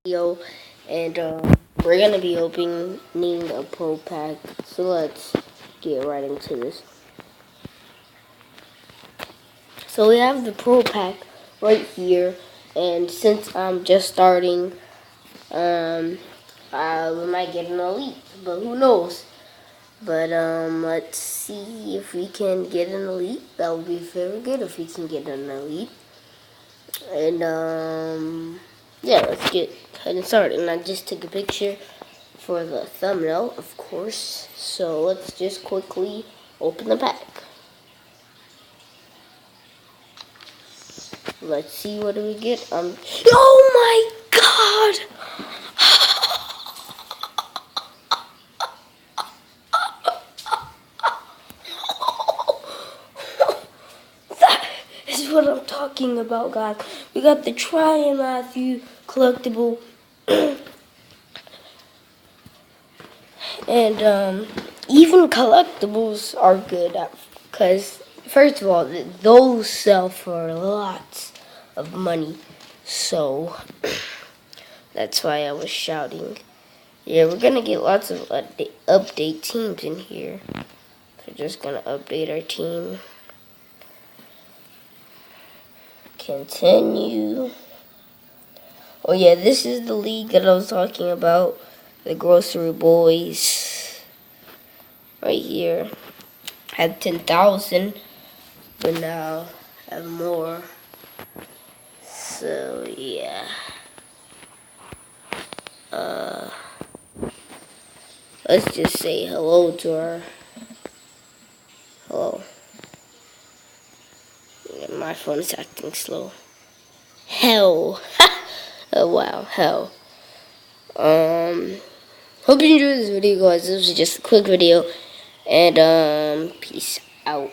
video, and we're gonna be opening a pro pack. So let's get right into this. So we have the pro pack right here, and since I'm just starting, we might get an elite, but who knows? But let's see if we can get an elite. That would be very good if we can get an elite. And yeah, let's get ahead and start. And I just took a picture for the thumbnail, of course. So let's just quickly open the pack. Let's see what do we get. Oh my God! That is what I'm talking about, guys. We got the Try and Matthew collectible. And even collectibles are good because, first of all, those sell for lots of money. So that's why I was shouting. Yeah, we're gonna get lots of update teams in here. We're just gonna update our team. Continue. Oh yeah, this is the league that I was talking about. The Grocery Boys. Right here. Had 10,000, but now have more. So yeah. Let's just say hello to our. Hello. Yeah, my phone is acting slow. Hell. Oh wow, hell. Hope you enjoyed this video, guys. This was just a quick video, and peace out.